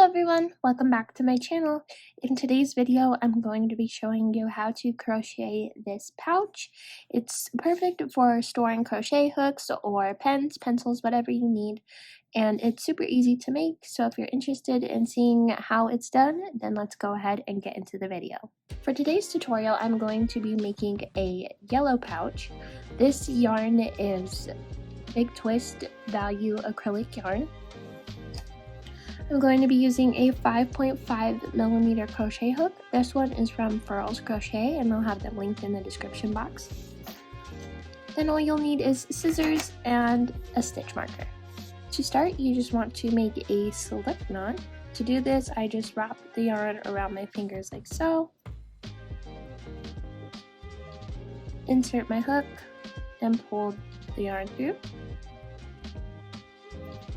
everyone, welcome back to my channel. In today's video, I'm going to be showing you how to crochet this pouch. It's perfect for storing crochet hooks or pens, pencils, whatever you need. And it's super easy to make, so if you're interested in seeing how it's done, then let's go ahead and get into the video. For today's tutorial, I'm going to be making a yellow pouch. This yarn is Big Twist Value acrylic yarn. I'm going to be using a 5.5mm crochet hook. This one is from Furls Crochet, and I'll have them linked in the description box. Then all you'll need is scissors and a stitch marker. To start, you just want to make a slip knot. To do this, I just wrap the yarn around my fingers like so. Insert my hook and pull the yarn through,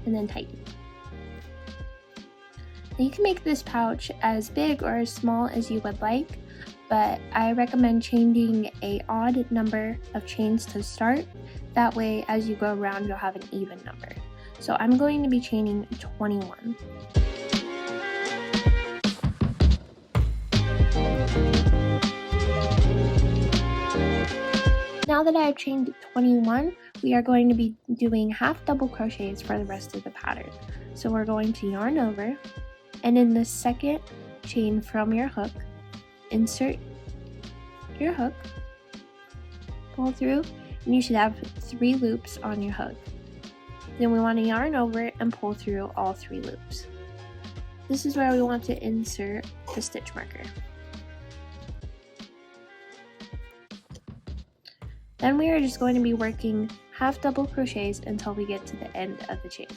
and then tighten. You can make this pouch as big or as small as you would like, but I recommend chaining an odd number of chains to start. That way, as you go around, you'll have an even number. So I'm going to be chaining 21. Now that I've chained 21, we are going to be doing half double crochets for the rest of the pattern. So we're going to yarn over, and in the second chain from your hook, insert your hook, pull through, and you should have 3 loops on your hook. Then we want to yarn over and pull through all 3 loops. This is where we want to insert the stitch marker. Then we are just going to be working half double crochets until we get to the end of the chain.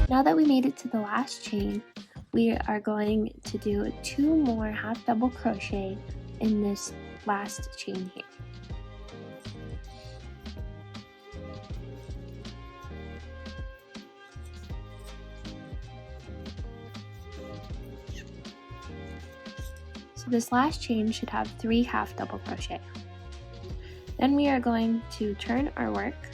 Now that we made it to the last chain, we are going to do 2 more half double crochet in this last chain here. So this last chain should have 3 half double crochet. Then we are going to turn our work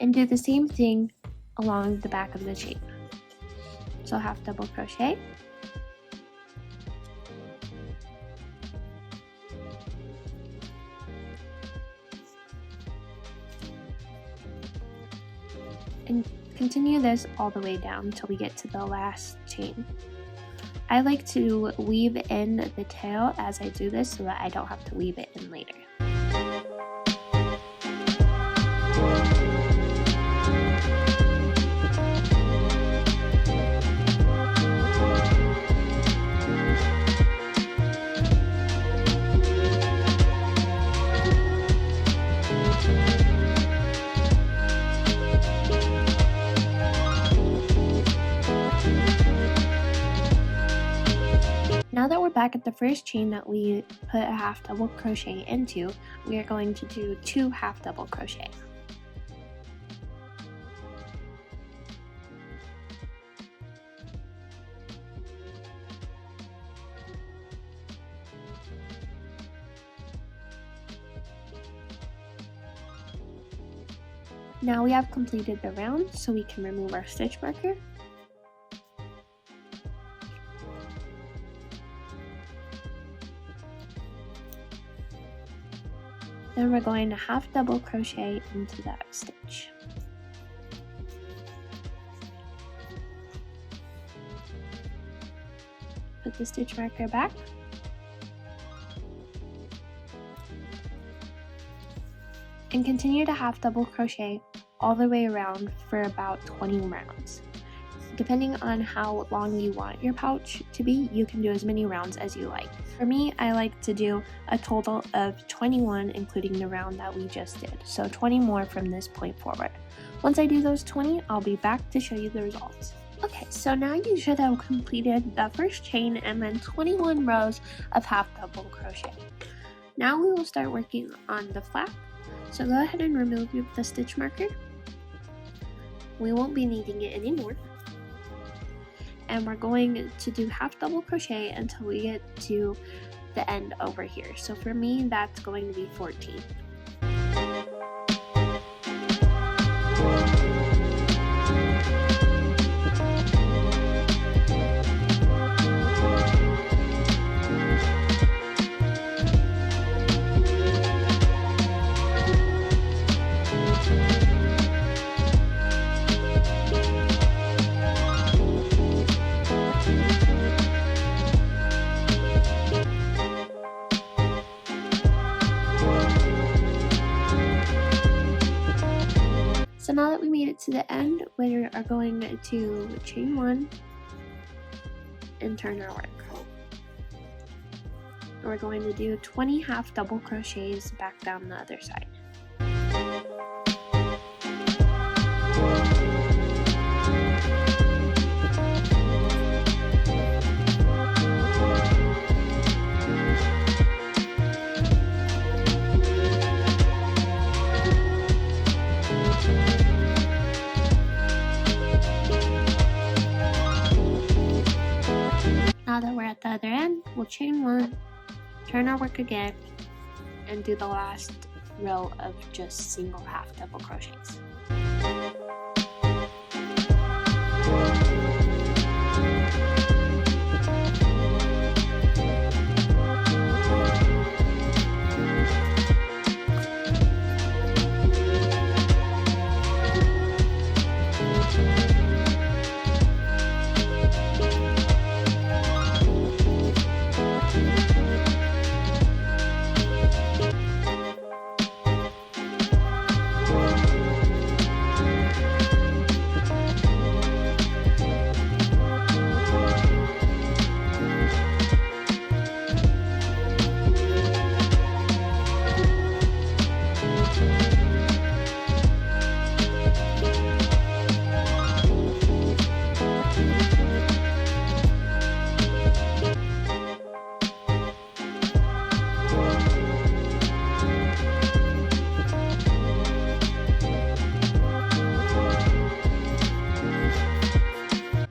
and do the same thing along the back of the chain. So half double crochet, and continue this all the way down until we get to the last chain. I like to weave in the tail as I do this so that I don't have to weave it in later. Now that we're back at the first chain that we put a half double crochet into, we are going to do 2 half double crochet. Now we have completed the round, so we can remove our stitch marker. Then we're going to half double crochet into that stitch. Put the stitch marker back. And continue to half double crochet all the way around for about 20 rounds. Depending on how long you want your pouch to be, you can do as many rounds as you like. For me, I like to do a total of 21, including the round that we just did. So 20 more from this point forward. Once I do those 20, I'll be back to show you the results. Okay, so now you should have completed the first chain and then 21 rows of half double crochet. Now we will start working on the flap. So go ahead and remove the stitch marker. We won't be needing it anymore. And we're going to do half double crochet until we get to the end over here. So for me, that's going to be 14. So now that we made it to the end, we are going to chain 1 and turn our work. We're going to do 20 half double crochets back down the other side. Now that we're at the other end, we'll chain 1, turn our work again, and do the last row of just single half double crochets.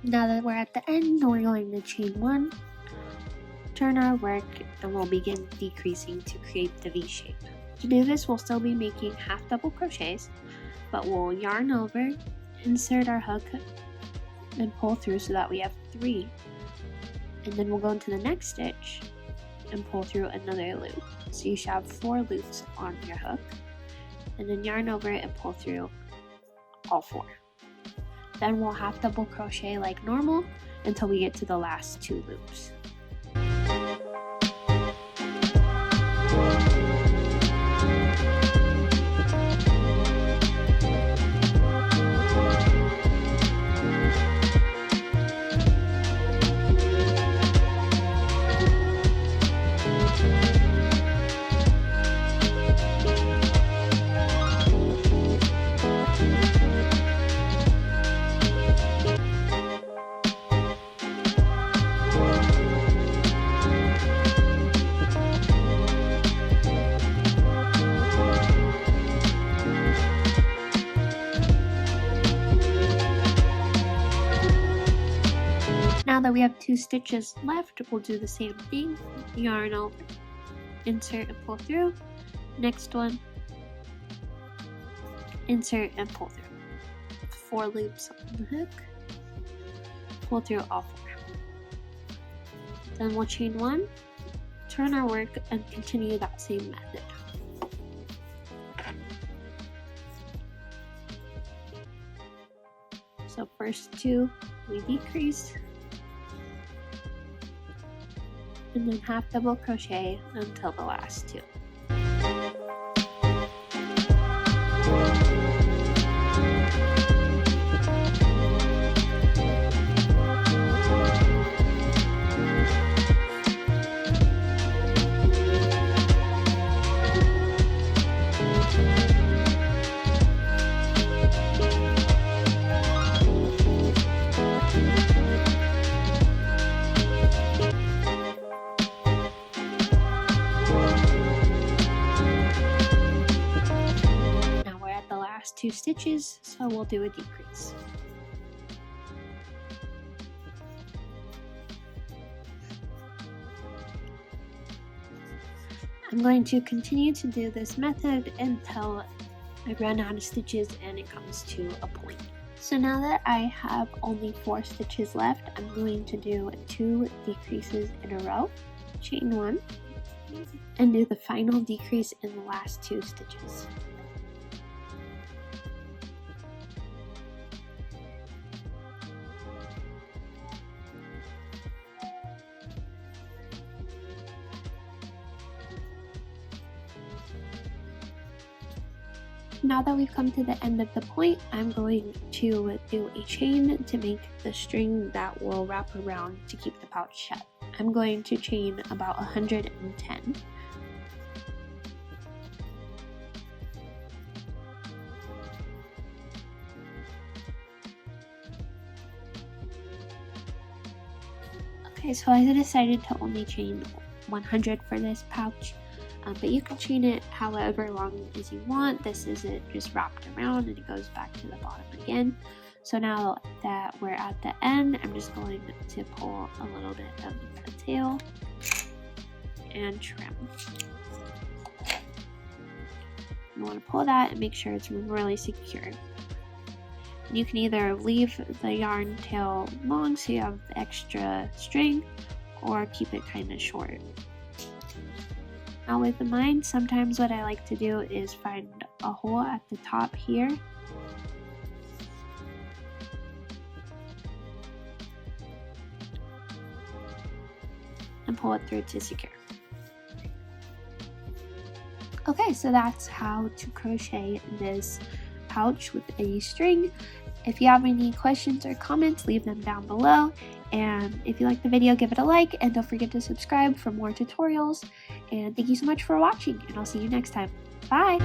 Now that we're at the end, we're going to chain 1, turn our work, and we'll begin decreasing to create the V shape. To do this, we'll still be making half double crochets, but we'll yarn over, insert our hook, and pull through so that we have 3. And then we'll go into the next stitch and pull through another loop. So you should have 4 loops on your hook, and then yarn over it and pull through all 4. Then we'll half double crochet like normal until we get to the last 2 loops. Now that we have 2 stitches left, we'll do the same thing. Yarn over, insert and pull through. Next one, insert and pull through. 4 loops on the hook, pull through all 4. Then we'll chain 1, turn our work, and continue that same method. So first 2, we decrease, and then half double crochet until the last 2. 2 stitches, so we'll do a decrease. I'm going to continue to do this method until I run out of stitches and it comes to a point. So now that I have only 4 stitches left, I'm going to do 2 decreases in a row, chain 1, and do the final decrease in the last 2 stitches. Now that we've come to the end of the point, I'm going to do a chain to make the string that will wrap around to keep the pouch shut. I'm going to chain about 110. Okay, so I decided to only chain 100 for this pouch. But you can chain it however long as you want. This isn't just wrapped around and it goes back to the bottom again. So now that we're at the end, I'm just going to pull a little bit of the tail and trim. You want to pull that and make sure it's really secure. You can either leave the yarn tail long so you have the extra string, or keep it kind of short. Now with mine, sometimes what I like to do is find a hole at the top here. And pull it through to secure. Okay, so that's how to crochet this pouch with a string. If you have any questions or comments, leave them down below. And if you like the video, give it a like, and don't forget to subscribe for more tutorials. And thank you so much for watching, and I'll see you next time. Bye!